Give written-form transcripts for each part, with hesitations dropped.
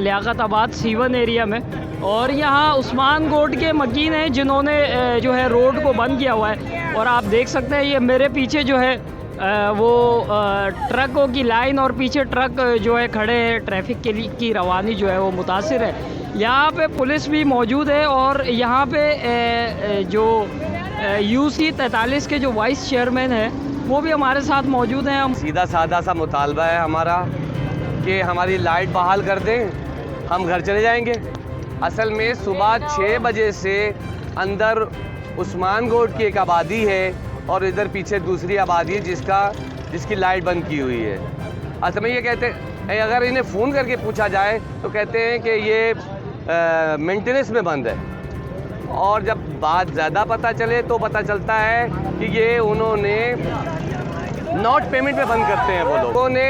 Liaquatabad C1 area में। और यहाँ उस्मान गोट के मकीन हैं जिन्होंने जो है रोड को बंद किया हुआ है। और आप देख सकते हैं ये मेरे पीछे जो है वो ट्रकों की लाइन और पीछे ट्रक जो है खड़े हैं। ट्रैफिक के लिए की रवानी जो है वो मुतासिर है। यहाँ पे पुलिस भी मौजूद है और यहाँ पे जो UC 43 के जो वाइस चेयरमैन हैं वो भी हमारे साथ मौजूद हैं। सीधा साधा सा मुतालबा है हमारा कि हमारी लाइट बहाल कर दें, हम घर चले जाएंगे। असल में सुबह 6 बजे से अंदर उस्मान गोट की एक आबादी है और इधर पीछे दूसरी आबादी है जिसकी लाइट बंद की हुई है। असल में ये कहते हैं, अगर इन्हें फ़ोन करके पूछा जाए तो कहते हैं कि ये मेंटेनेंस में बंद है। और जब बात ज़्यादा पता चले तो पता चलता है कि ये उन्होंने नॉट पेमेंट पे बंद करते हैं। वो लोगों ने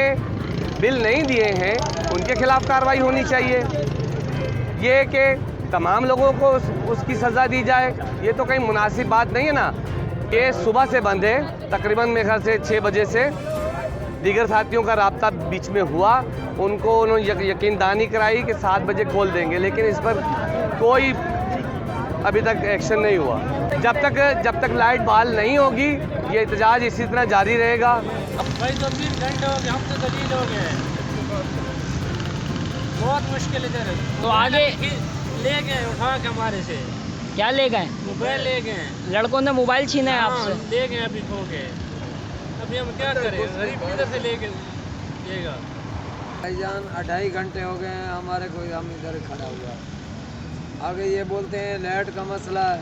बिल नहीं दिए हैं, उनके खिलाफ कार्रवाई होनी चाहिए। ये कि तमाम लोगों को उसकी सज़ा दी जाए, ये तो कहीं मुनासिब बात नहीं है ना। ये सुबह से बंद है, तकरीबन मेरे ख्याल से 6 बजे से। दीगर साथियों का राब्ता बीच में हुआ, उनको उन्होंने यकीनदानी कराई कि 7 बजे खोल देंगे, लेकिन इस पर कोई अभी तक एक्शन नहीं हुआ। जब तक लाइट बहाल नहीं होगी ये एहतजाज इसी तरह जारी रहेगा। भाई 2-3 घंटे हो गए, हम तो दलील हो गए, बहुत मुश्किल इधर। तो आगे ले गए उठा के हमारे से। क्या ले गए? मोबाइल ले गए, लड़कों ने मोबाइल छीना है आपसे? ले गए, अभी खो गए। अभी हम क्या करें, गरीब किधर से लेके लेगा। भाईजान 2.5 घंटे हो गए हैं हमारे को, हम इधर खड़ा हुआ। आगे ये बोलते हैं लाइट का मसला है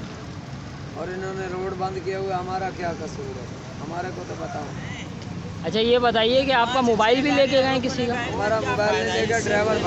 और इन्होंने रोड बंद किया हुआ। हमारा क्या कसूर है, हमारे को तो बताओ। अच्छा ये बताइए कि आपका मोबाइल भी लेके गए किसी का? हमारा मोबाइल नहीं लेकर ड्राइवर